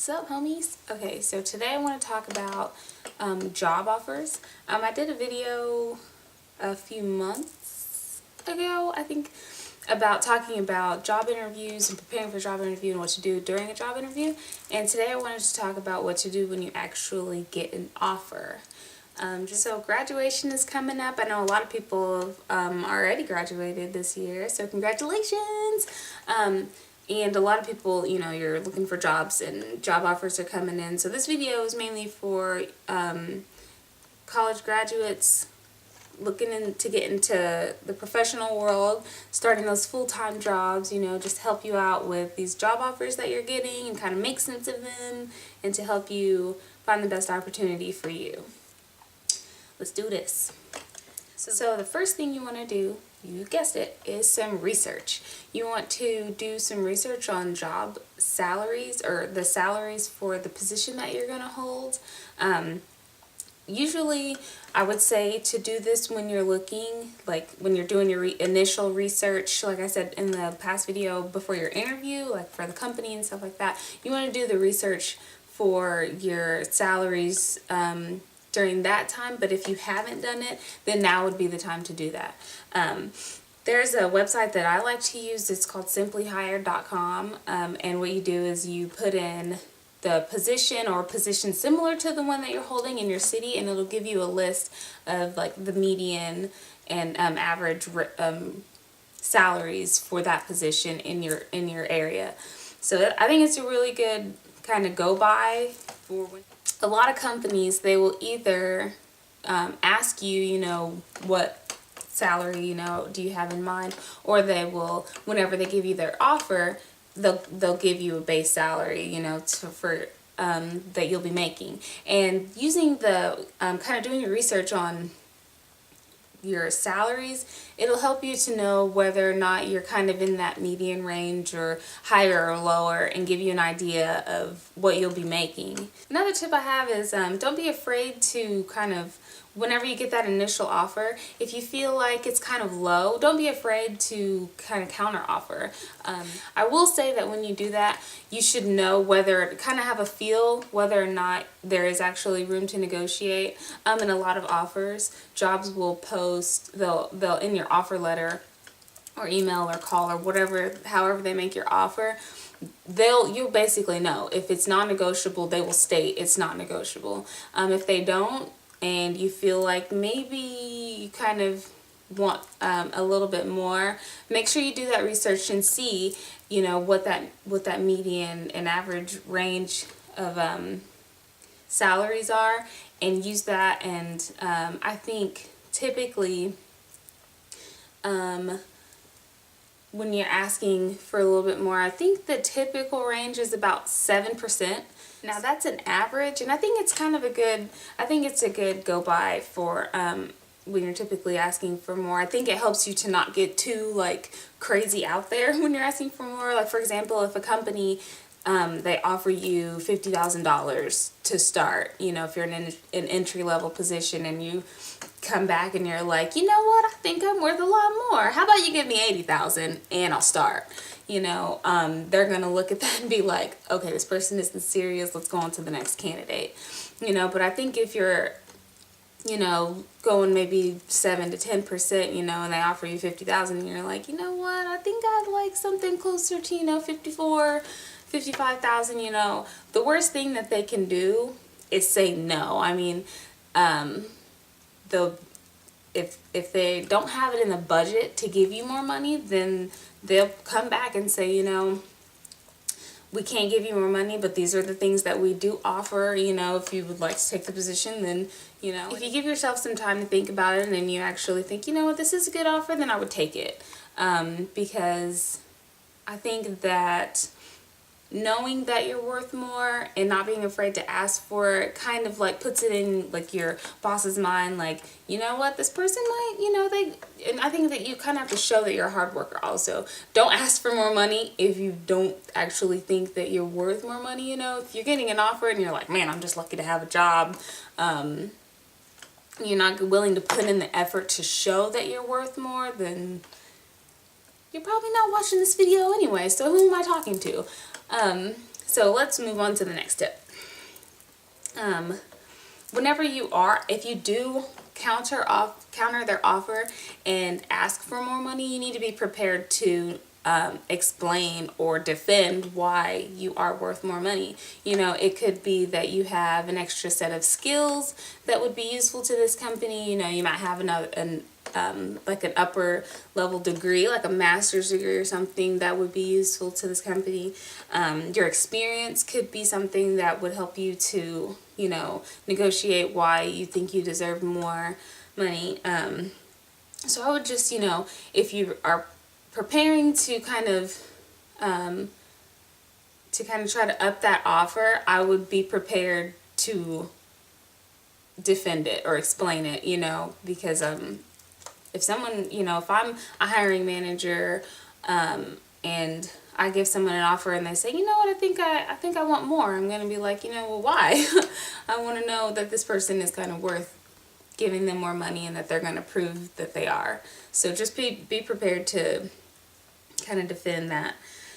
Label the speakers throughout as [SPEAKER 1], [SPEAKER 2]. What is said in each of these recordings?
[SPEAKER 1] What's up, homies? Okay, so today I want to talk about job offers. I did a video a few months ago, I think, about talking about job interviews and preparing for a job interview and what to do during a job interview. And today I wanted to talk about what to do when you actually get an offer. So graduation is coming up. I know a lot of people already graduated this year, so congratulations. And a lot of people, you know, you're looking for jobs and job offers are coming in. So this video is mainly for college graduates looking to get into the professional world, starting those full-time jobs, you know, just help you out with these job offers that you're getting and kind of make sense of them and to help you find the best opportunity for you. Let's do this. So the first thing you want to do, you guessed it, is some research. You want to do some research on job salaries or the salaries for the position that you're going to hold. Usually I would say to do this when you're looking, like when you're doing your initial research, like I said in the past video, before your interview, like for the company and stuff like that. You want to do the research for your salaries during that time, but if you haven't done it, then now would be the time to do that. There's a website that I like to use. It's called simplyhired.com, and what you do is you put in the position or position similar to the one that you're holding in your city, and it'll give you a list of like the median and average salaries for that position in your area. So I think it's a really good kind of go by for when a lot of companies, they will either ask you, you know, what salary, you know, do you have in mind, or they will, whenever they give you their offer, they'll give you a base salary, you know, for that you'll be making. And using the kind of doing your research on your salaries, it'll help you to know whether or not you're kind of in that median range or higher or lower, and give you an idea of what you'll be making. Another tip I have is don't be afraid to kind of, whenever you get that initial offer, if you feel like it's kind of low, don't be afraid to kind of counter offer. I will say that when you do that, you should know whether, kind of have a feel whether or not there is actually room to negotiate. In a lot of offers, jobs will post, they'll in your offer letter or email or call or whatever, however they make your offer, you'll basically know. If it's non-negotiable, they will state it's not negotiable. If they don't, and you feel like maybe you kind of want a little bit more, make sure you do that research and see, you know, what that median and average range of salaries are, and use that. And I think typically when you're asking for a little bit more, I think the typical range is about 7%. Now that's an average, and I think it's kind of a good, I think it's a good go by for when you're typically asking for more. I think it helps you to not get too like crazy out there when you're asking for more. Like for example, if a company they offer you $50,000 to start, you know, if you're in an entry-level position, and you come back and you're like, you know what, I think I'm worth a lot more. How about you give me $80,000 and I'll start? You know, they're going to look at that and be like, okay, this person isn't serious. Let's go on to the next candidate. You know, but I think if you're, you know, going maybe 7 to 10%, you know, and they offer you $50,000 and you're like, you know what, I think I'd like something closer to, you know, 54, 55,000, you know, the worst thing that they can do is say no. I mean, if they don't have it in the budget to give you more money, then they'll come back and say, you know, we can't give you more money, but these are the things that we do offer. You know, if you would like to take the position, then, you know, if you give yourself some time to think about it and you actually think, you know what, this is a good offer, then I would take it. Because I think that knowing that you're worth more and not being afraid to ask for it kind of like puts it in like your boss's mind, like, you know what, this person might, you know, and I think that you kind of have to show that you're a hard worker also. Don't ask for more money if you don't actually think that you're worth more money. You know, if you're getting an offer and you're like, man, I'm just lucky to have a job, you're not willing to put in the effort to show that you're worth more, then you're probably not watching this video anyway, so who am I talking to? So let's move on to the next tip. If you do counter their offer and ask for more money, you need to be prepared to explain or defend why you are worth more money. You know, it could be that you have an extra set of skills that would be useful to this company. You know, you might have like an upper level degree, like a master's degree or something that would be useful to this company. Your experience could be something that would help you to, you know, negotiate why you think you deserve more money. So I would just, you know, if you are preparing to kind of try to up that offer, I would be prepared to defend it or explain it, you know, because if someone, you know, if I'm a hiring manager and I give someone an offer and they say, you know what, I think I want more, I'm gonna be like, you know, well, why? I want to know that this person is kind of worth giving them more money and that they're going to prove that they are. So just be prepared to kind of defend that.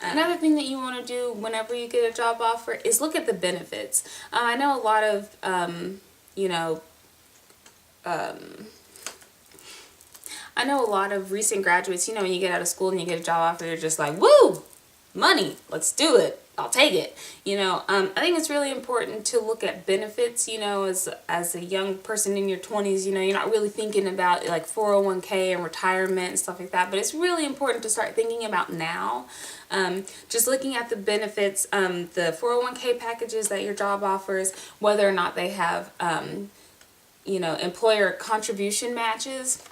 [SPEAKER 1] Another thing that you want to do whenever you get a job offer is look at the benefits. I know a lot of, I know a lot of recent graduates, you know, when you get out of school and you get a job offer, they're just like, woo, money, let's do it. I'll take it. You know, I think it's really important to look at benefits, you know, as a young person in your 20s, you know, you're not really thinking about like 401k and retirement and stuff like that, but it's really important to start thinking about now. Just looking at the benefits, the 401k packages that your job offers, whether or not they have, you know, employer contribution matches.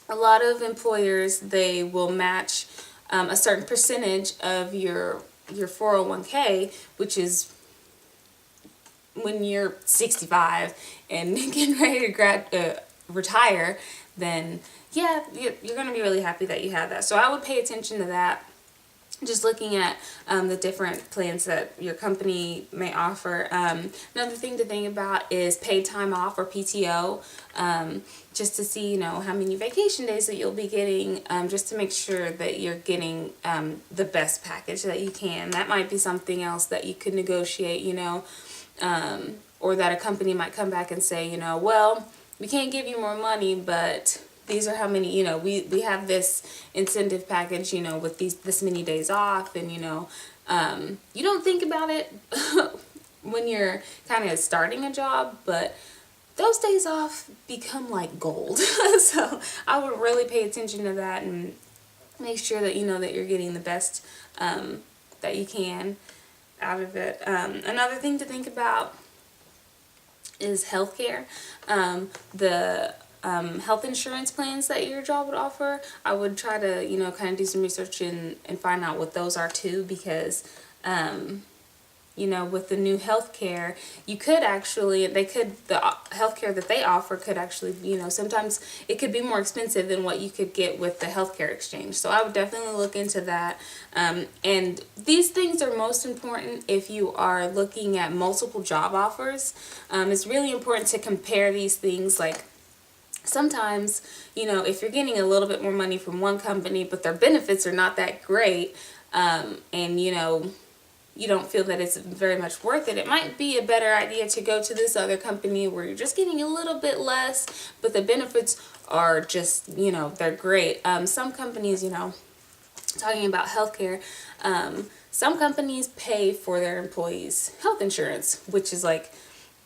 [SPEAKER 1] A lot of employers, they will match a certain percentage of your 401k, which is when you're 65 and getting ready to retire, then yeah, you're going to be really happy that you have that. So I would pay attention to that. Just looking at the different plans that your company may offer. Another thing to think about is paid time off or PTO, just to see, you know, how many vacation days that you'll be getting, just to make sure that you're getting the best package that you can. That might be something else that you could negotiate, you know, or that a company might come back and say, you know, well, we can't give you more money, but these are how many, you know, we have this incentive package, you know, with this many days off, and, you know, you don't think about it when you're kind of starting a job, but those days off become like gold. So I would really pay attention to that and make sure that you know that you're getting the best that you can out of it. Another thing to think about is healthcare. The health insurance plans that your job would offer, I would try to, you know, kind of do some research and find out what those are too, because you know, with the new healthcare, you could actually, the healthcare that they offer could actually, you know, sometimes it could be more expensive than what you could get with the healthcare exchange. So I would definitely look into that. And these things are most important if you are looking at multiple job offers. It's really important to compare these things. Like, sometimes, you know, if you're getting a little bit more money from one company, but their benefits are not that great, and, you know, you don't feel that it's very much worth it, it might be a better idea to go to this other company where you're just getting a little bit less, but the benefits are just, you know, they're great. Some companies, you know, talking about healthcare, some companies pay for their employees' health insurance, which is like,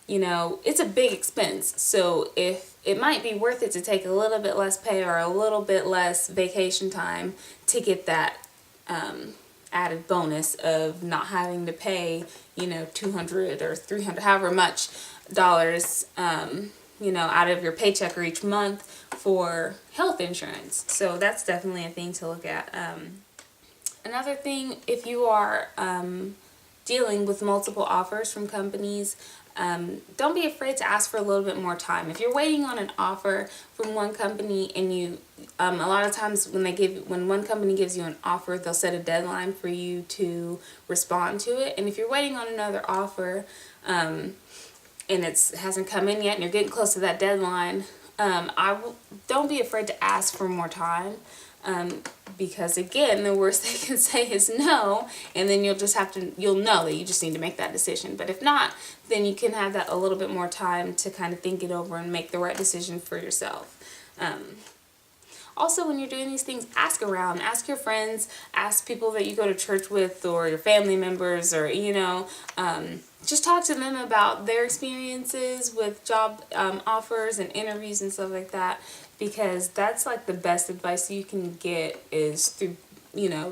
[SPEAKER 1] you know, it's a big expense. So if it might be worth it to take a little bit less pay or a little bit less vacation time to get that added bonus of not having to pay, you know, $200 or $300, however much dollars, you know, out of your paycheck or each month for health insurance. So that's definitely a thing to look at. Another thing, if you are dealing with multiple offers from companies, don't be afraid to ask for a little bit more time. If you're waiting on an offer from one company and you, a lot of times when one company gives you an offer, they'll set a deadline for you to respond to it. And if you're waiting on another offer, and it hasn't come in yet and you're getting close to that deadline, don't be afraid to ask for more time. Because again, the worst they can say is no, and then you'll know that you just need to make that decision. But if not, then you can have that a little bit more time to kind of think it over and make the right decision for yourself. Also, when you're doing these things, ask around, ask your friends, ask people that you go to church with, or your family members, or just talk to them about their experiences with job offers and interviews and stuff like that, because that's like the best advice you can get is through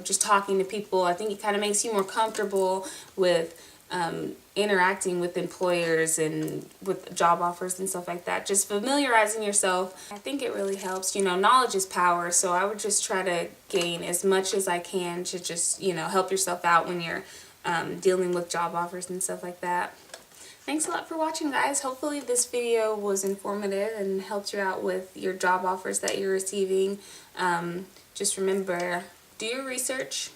[SPEAKER 1] just talking to people. I think it kind of makes you more comfortable with interacting with employers and with job offers and stuff like that. Just familiarizing yourself, I think it really helps. Knowledge is power, so I would just try to gain as much as I can to just help yourself out when you're dealing with job offers and stuff like that. Thanks a lot for watching, guys. Hopefully this video was informative and helped you out with your job offers that you're receiving. Just remember, do your research,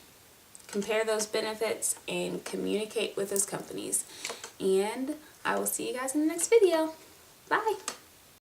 [SPEAKER 1] compare those benefits, and communicate with those companies. And I will see you guys in the next video. Bye!